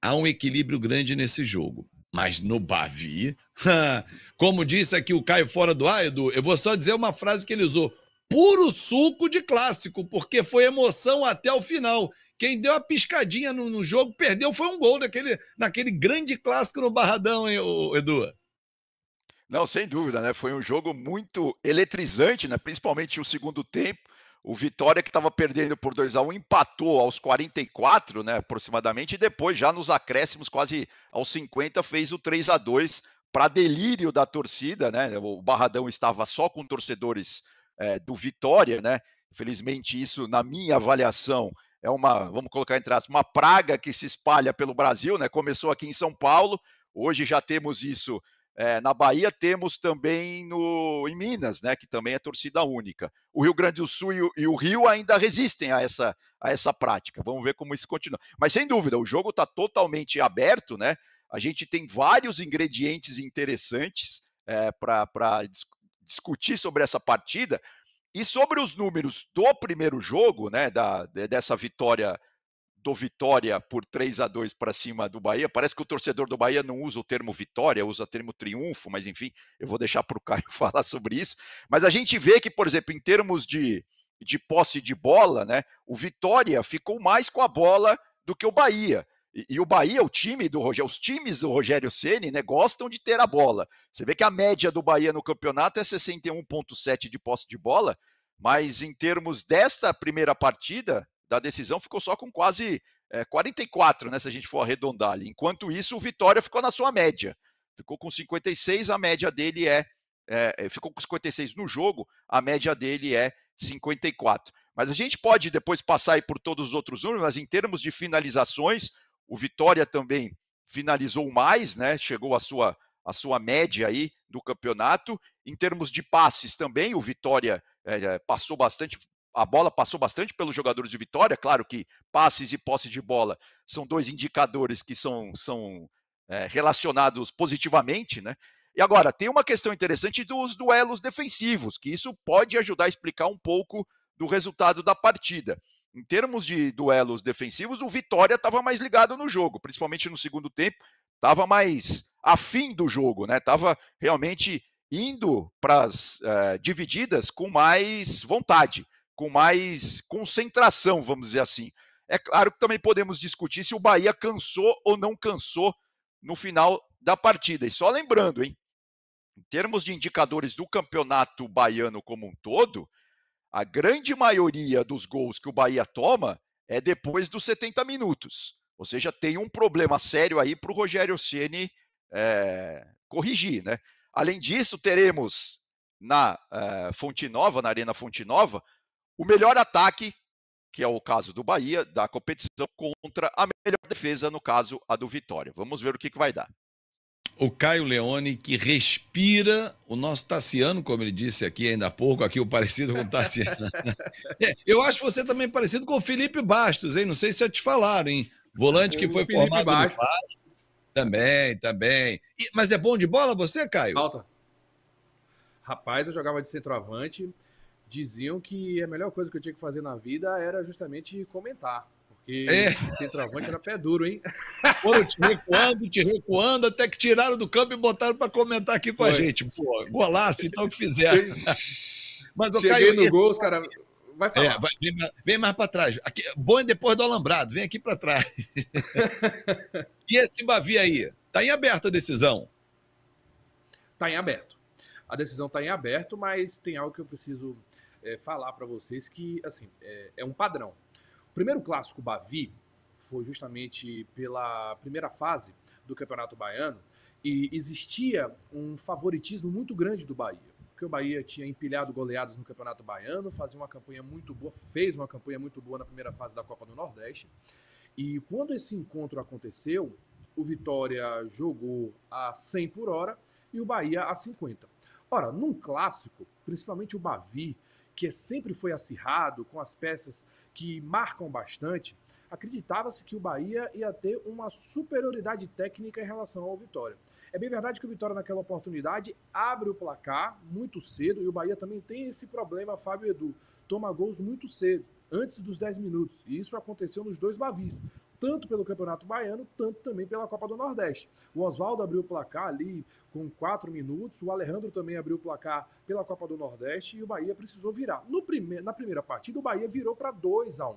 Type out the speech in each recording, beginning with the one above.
há um equilíbrio grande nesse jogo. Mas no Bavi, como disse aqui o Caio fora do ar, Edu, eu vou só dizer uma frase que ele usou: puro suco de clássico, porque foi emoção até o final. Quem deu a piscadinha no jogo perdeu foi um gol naquele grande clássico no Barradão, hein, Edu? Não, sem dúvida, né, foi um jogo muito eletrizante, né, principalmente o segundo tempo. O Vitória, que estava perdendo por 2-1, empatou aos 44, né, aproximadamente, e depois, já nos acréscimos, quase aos 50, fez o 3-2 para delírio da torcida, né. O Barradão estava só com torcedores, do Vitória, né. Infelizmente isso, na minha avaliação, é uma, vamos colocar entre aspas, uma praga que se espalha pelo Brasil, né. Começou aqui em São Paulo, hoje já temos isso na Bahia, temos também em Minas, né, que também é torcida única. O Rio Grande do Sul e o Rio ainda resistem a essa prática. Vamos ver como isso continua. Mas sem dúvida, o jogo está totalmente aberto, né? A gente tem vários ingredientes interessantes para discutir sobre essa partida. E sobre os números do primeiro jogo, né, dessa vitória do Vitória por 3-2 para cima do Bahia. Parece que o torcedor do Bahia não usa o termo vitória, usa o termo triunfo, mas enfim, eu vou deixar para o Caio falar sobre isso. Mas a gente vê que, por exemplo, em termos de posse de bola, né, o Vitória ficou mais com a bola do que o Bahia. E o Bahia, o time do Rogério, os times do Rogério Ceni, né, gostam de ter a bola. Você vê que a média do Bahia no campeonato é 61,7 de posse de bola, mas em termos desta primeira partida, da decisão, ficou só com quase 44, né, se a gente for arredondar ali. Enquanto isso, o Vitória ficou na sua média. Ficou com 56, a média dele ficou com 56 no jogo, a média dele é 54. Mas a gente pode depois passar aí por todos os outros números, mas em termos de finalizações, o Vitória também finalizou mais, né? Chegou à sua média aí do campeonato. Em termos de passes também, o Vitória passou bastante, a bola passou bastante pelos jogadores de Vitória. Claro que passes e posse de bola são dois indicadores que são relacionados positivamente, né? E agora, tem uma questão interessante dos duelos defensivos, que isso pode ajudar a explicar um pouco do resultado da partida. Em termos de duelos defensivos, o Vitória estava mais ligado no jogo, principalmente no segundo tempo, estava mais afim do jogo, né? Estava realmente indo para as divididas com mais vontade, com mais concentração, vamos dizer assim. É claro que também podemos discutir se o Bahia cansou ou não cansou no final da partida. E só lembrando, hein, em termos de indicadores do campeonato baiano como um todo, a grande maioria dos gols que o Bahia toma é depois dos 70 minutos. Ou seja, tem um problema sério aí para o Rogério Ceni corrigir, né? Além disso, teremos na Fonte Nova, na Arena Fonte Nova, o melhor ataque, que é o caso do Bahia, da competição, contra a melhor defesa, no caso, a do Vitória. Vamos ver o que vai dar. O Caio Leone, que respira o nosso Tassiano, como ele disse aqui ainda há pouco, aqui o parecido com o Tassiano. Eu acho você também parecido com o Felipe Bastos, hein? Não sei se já te falaram, hein? Volante que O foi Felipe formado no Bastos. Vasco. Também, também. Mas é bom de bola você, Caio? Falta. Rapaz, eu jogava de centroavante. Diziam que a melhor coisa que eu tinha que fazer na vida era justamente comentar. Porque centroavante era pé duro, hein? Foram te recuando, até que tiraram do campo e botaram para comentar aqui com a Foi. gente. Pô, golaço, então, que fizeram. Mas, Cheguei Caio, no gol, os caras... Vai falar. Vem mais para trás. Aqui, bom é depois do alambrado, vem aqui para trás. E esse Bavi aí? Tá em aberto a decisão? Tá em aberto. A decisão tá em aberto, mas tem algo que eu preciso falar para vocês que, assim, é um padrão. O primeiro clássico Bavi foi justamente pela primeira fase do Campeonato Baiano e existia um favoritismo muito grande do Bahia. Porque o Bahia tinha empilhado goleadas no Campeonato Baiano, fazia uma campanha muito boa, fez uma campanha muito boa na primeira fase da Copa do Nordeste. E quando esse encontro aconteceu, o Vitória jogou a 100 por hora e o Bahia a 50. Ora, num clássico, principalmente o Bavi, que sempre foi acirrado, com as peças que marcam bastante, acreditava-se que o Bahia ia ter uma superioridade técnica em relação ao Vitória. É bem verdade que o Vitória, naquela oportunidade, abre o placar muito cedo e o Bahia também tem esse problema, Fábio Edu. Toma gols muito cedo, antes dos 10 minutos. E isso aconteceu nos dois Bavis. tanto pelo Campeonato Baiano, tanto também pela Copa do Nordeste. O Oswaldo abriu o placar ali com 4 minutos, o Alejandro também abriu o placar pela Copa do Nordeste e o Bahia precisou virar. Na primeira partida, o Bahia virou para 2-1.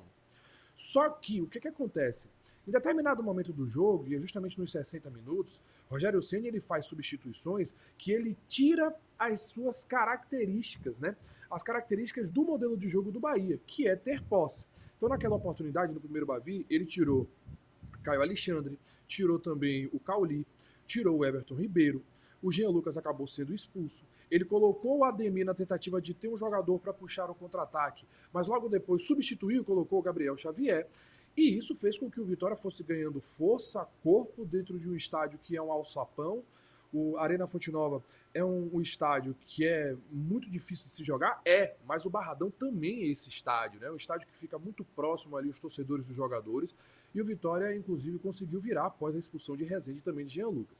Só que, o que acontece? Em determinado momento do jogo, e é justamente nos 60 minutos, Rogério Ceni ele faz substituições que ele tira as suas características, né? As características do modelo de jogo do Bahia, que é ter posse. Então, naquela oportunidade, no primeiro Bavi, ele tirou Caio Alexandre, tirou também o Cauli, tirou o Everton Ribeiro, o Jean Lucas acabou sendo expulso. Ele colocou o Ademir na tentativa de ter um jogador para puxar o contra-ataque, mas logo depois substituiu e colocou o Gabriel Xavier. E isso fez com que o Vitória fosse ganhando força, corpo, dentro de um estádio que é um alçapão. O Arena Fonte Nova é um estádio que é muito difícil de se jogar, mas o Barradão também é esse estádio, né? Um estádio que fica muito próximo ali os torcedores dos jogadores. E o Vitória, inclusive, conseguiu virar após a expulsão de Rezende e também de Jean Lucas.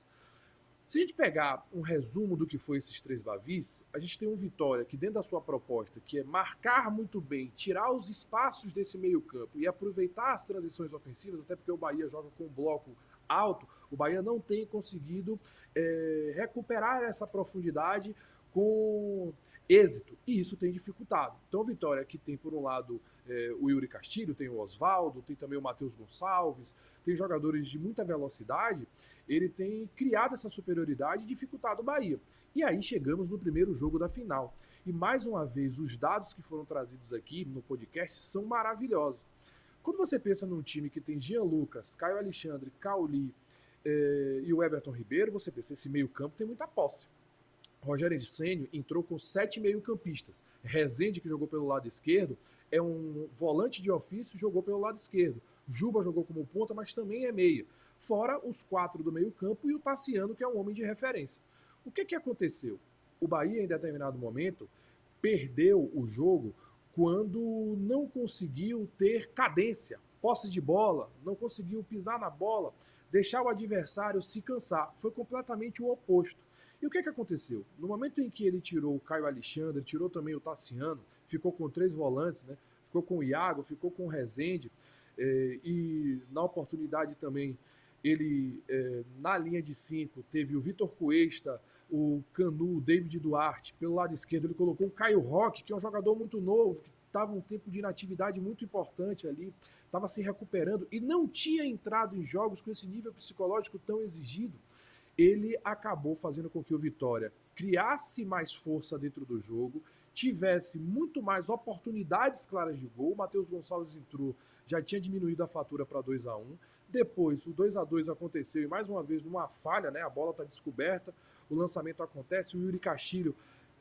Se a gente pegar um resumo do que foi esses 3 Bavis, a gente tem um Vitória que, dentro da sua proposta, que é marcar muito bem, tirar os espaços desse meio campo e aproveitar as transições ofensivas, até porque o Bahia joga com um bloco alto, o Bahia não tem conseguido recuperar essa profundidade com êxito, e isso tem dificultado. Então, o Vitória, que tem, por um lado, o Yuri Castilho, tem o Oswaldo, tem também o Matheus Gonçalves, tem jogadores de muita velocidade, ele tem criado essa superioridade e dificultado o Bahia. E aí chegamos no primeiro jogo da final. E mais uma vez, os dados que foram trazidos aqui no podcast são maravilhosos. Quando você pensa num time que tem Jean Lucas, Caio Alexandre, Cauli e o Everton Ribeiro, você pensa, esse meio campo tem muita posse. Rogério Ceni entrou com 7 meio-campistas. Rezende, que jogou pelo lado esquerdo, é um volante de ofício, jogou pelo lado esquerdo. Juba jogou como ponta, mas também é meia. Fora os 4 do meio-campo e o Tassiano, que é um homem de referência. O que aconteceu? O Bahia, em determinado momento, perdeu o jogo quando não conseguiu ter cadência, posse de bola, não conseguiu pisar na bola, deixar o adversário se cansar. Foi completamente o oposto. E o que aconteceu? No momento em que ele tirou o Caio Alexandre, tirou também o Tassiano, ficou com 3 volantes, né? Ficou com o Iago, ficou com o Rezende, e na oportunidade também ele, na linha de 5, teve o Vitor Cuesta, o Canu, o David Duarte. Pelo lado esquerdo ele colocou o Caio Roque, que é um jogador muito novo, que estava um tempo de inatividade muito importante ali, estava se recuperando e não tinha entrado em jogos com esse nível psicológico tão exigido. Ele acabou fazendo com que o Vitória criasse mais força dentro do jogo, tivesse muito mais oportunidades claras de gol. O Matheus Gonçalves entrou, já tinha diminuído a fatura para 2-1. Depois, o 2-2 aconteceu e mais uma vez numa falha, né? A bola está descoberta, o lançamento acontece, o Yuri Castilho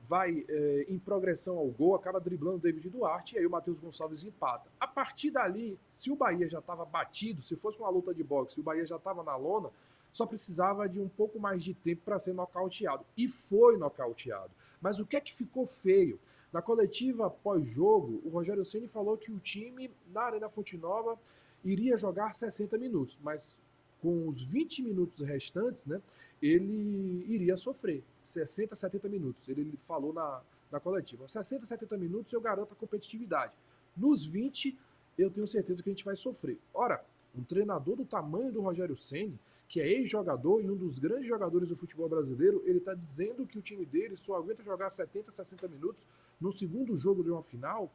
vai em progressão ao gol, acaba driblando o David Duarte e aí o Matheus Gonçalves empata. A partir dali, se o Bahia já estava batido, se fosse uma luta de boxe, se o Bahia já estava na lona, só precisava de um pouco mais de tempo para ser nocauteado. E foi nocauteado. Mas o que é que ficou feio? Na coletiva pós-jogo, o Rogério Ceni falou que o time, na Arena Fonte Nova, iria jogar 60 minutos, mas com os 20 minutos restantes, né, ele iria sofrer 60, 70 minutos. Ele falou na coletiva, 60, 70 minutos eu garanto a competitividade. Nos 20, eu tenho certeza que a gente vai sofrer. Ora, um treinador do tamanho do Rogério Ceni, que é ex-jogador e um dos grandes jogadores do futebol brasileiro, ele está dizendo que o time dele só aguenta jogar 70, 60 minutos no segundo jogo de uma final,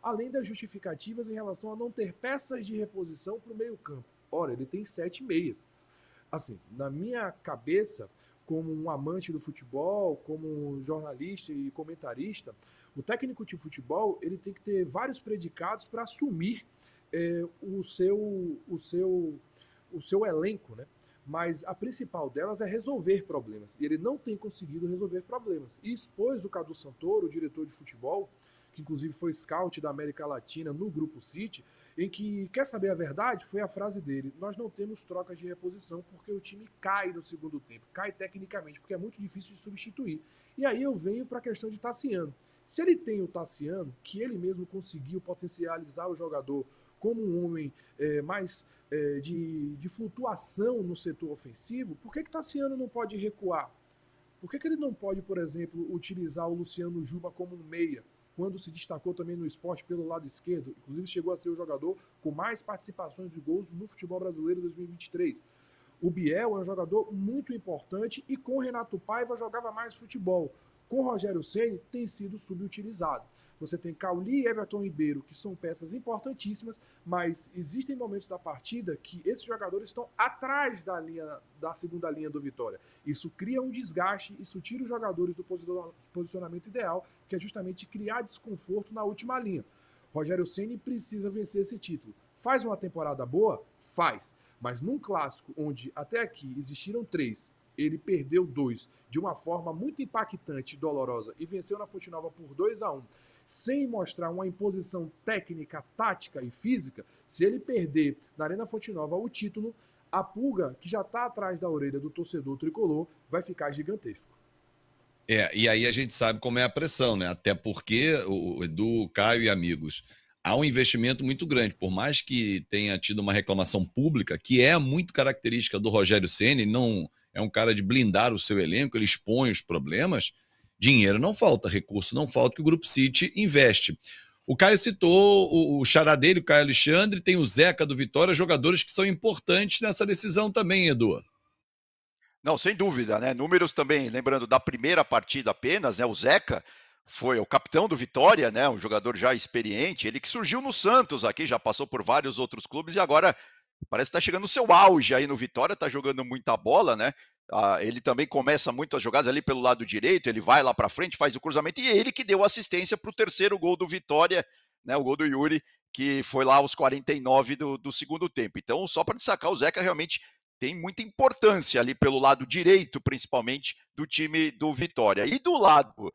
além das justificativas em relação a não ter peças de reposição para o meio campo. Ora, ele tem 7 meias. Assim, na minha cabeça, como um amante do futebol, como um jornalista e comentarista, o técnico de futebol ele tem que ter vários predicados para assumir o seu elenco, né? Mas a principal delas é resolver problemas. E ele não tem conseguido resolver problemas. E expôs o Cadu Santoro, o diretor de futebol, que inclusive foi scout da América Latina no Grupo City, em que, quer saber a verdade? Foi a frase dele: nós não temos trocas de reposição porque o time cai no segundo tempo, cai tecnicamente, porque é muito difícil de substituir. E aí eu venho para a questão de Tassiano. Se ele tem o Tassiano, que ele mesmo conseguiu potencializar o jogador como um homem mais de flutuação no setor ofensivo, por que Tassiano não pode recuar? Por que ele não pode, por exemplo, utilizar o Luciano Juba como um meia? quando se destacou também no esporte pelo lado esquerdo. Inclusive chegou a ser o jogador com mais participações de gols no futebol brasileiro em 2023. O Biel é um jogador muito importante e com o Renato Paiva jogava mais futebol. Com o Rogério Ceni tem sido subutilizado. Você tem Cauli e Everton Ribeiro, que são peças importantíssimas, mas existem momentos da partida que esses jogadores estão atrás da segunda linha do Vitória. Isso cria um desgaste, isso tira os jogadores do posicionamento ideal, que é justamente criar desconforto na última linha. Rogério Ceni precisa vencer esse título. Faz uma temporada boa? Faz. Mas num clássico onde até aqui existiram 3, ele perdeu 2 de uma forma muito impactante e dolorosa e venceu na Fonte Nova por 2-1, sem mostrar uma imposição técnica, tática e física. Se ele perder na Arena Fonte Nova o título, a pulga que já está atrás da orelha do torcedor tricolor vai ficar gigantesco. E aí a gente sabe como é a pressão, né? Até porque o Edu, Caio e amigos, há um investimento muito grande. Por mais que tenha tido uma reclamação pública, que é muito característica do Rogério Ceni, não é um cara de blindar o seu elenco, ele expõe os problemas, dinheiro não falta, recurso não falta, que o Grupo City investe. O Caio citou o xará dele, o Caio Alexandre, tem o Zeca do Vitória, jogadores que são importantes nessa decisão também, Edu. Não, sem dúvida, né? Números também, lembrando da primeira partida apenas, né? O Zeca foi o capitão do Vitória, né? Um jogador já experiente, ele que surgiu no Santos aqui, já passou por vários outros clubes e agora parece que está chegando no seu auge aí no Vitória, está jogando muita bola, né? Ele também começa muito as jogadas ali pelo lado direito, ele vai lá para frente, faz o cruzamento e ele que deu assistência para o terceiro gol do Vitória, né? O gol do Yuri, que foi lá aos 49 do segundo tempo. Então, só para destacar, o Zeca realmente tem muita importância ali pelo lado direito, principalmente, do time do Vitória. E do lado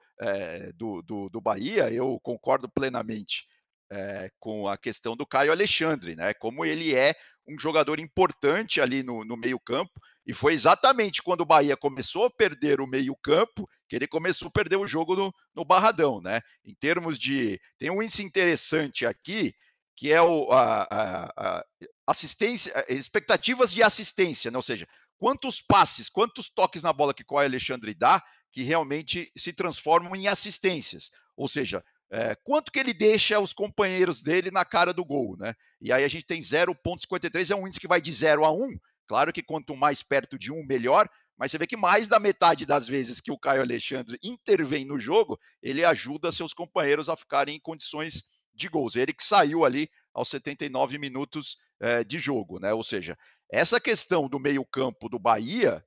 do Bahia, eu concordo plenamente com a questão do Caio Alexandre, né? Como ele é um jogador importante ali no meio-campo, e foi exatamente quando o Bahia começou a perder o meio-campo que ele começou a perder o jogo no Barradão, né? Em termos de. Tem um índice interessante aqui, que é a assistência, expectativas de assistência, né? Ou seja, quantos passes, quantos toques na bola que o Caio Alexandre dá que realmente se transformam em assistências. Ou seja, quanto que ele deixa os companheiros dele na cara do gol, né? E aí a gente tem 0,53, é um índice que vai de 0 a 1. Claro que quanto mais perto de 1, melhor, mas você vê que mais da metade das vezes que o Caio Alexandre intervém no jogo, ele ajuda seus companheiros a ficarem em condições de gols. Ele que saiu ali aos 79 minutos de jogo, né? Ou seja, essa questão do meio-campo do Bahia,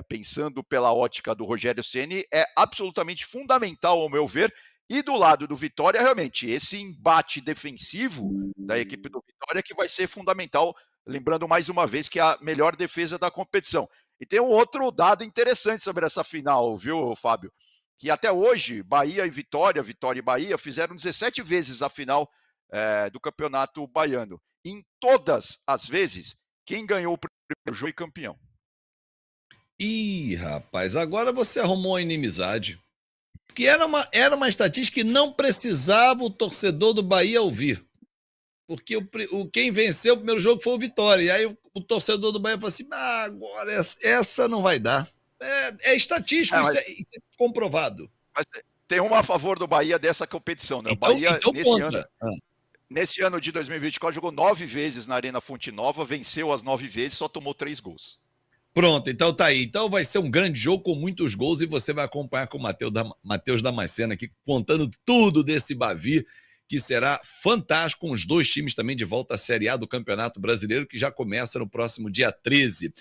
pensando pela ótica do Rogério Ceni, é absolutamente fundamental, ao meu ver. E do lado do Vitória, realmente, esse embate defensivo da equipe do Vitória que vai ser fundamental, lembrando mais uma vez que é a melhor defesa da competição. E tem um outro dado interessante sobre essa final, viu, Fábio? Que até hoje, Bahia e Vitória, Vitória e Bahia, fizeram 17 vezes a final do Campeonato Baiano. Em todas as vezes, quem ganhou o primeiro jogo foi campeão. Ih, rapaz, agora você arrumou a inimizade. Porque era uma estatística que não precisava o torcedor do Bahia ouvir. Porque quem venceu o primeiro jogo foi o Vitória. E aí o torcedor do Bahia falou assim, agora essa não vai dar. É estatístico, isso é comprovado. Mas tem uma a favor do Bahia dessa competição, né? Então, o Bahia, então nesse ano de 2024, jogou 9 vezes na Arena Fonte Nova, venceu as 9 vezes, só tomou 3 gols. Pronto, então tá aí. Então vai ser um grande jogo com muitos gols e você vai acompanhar com o Matheus Damasceno aqui, contando tudo desse Bavi, que será fantástico, com os dois times também de volta à Série A do Campeonato Brasileiro, que já começa no próximo dia 13.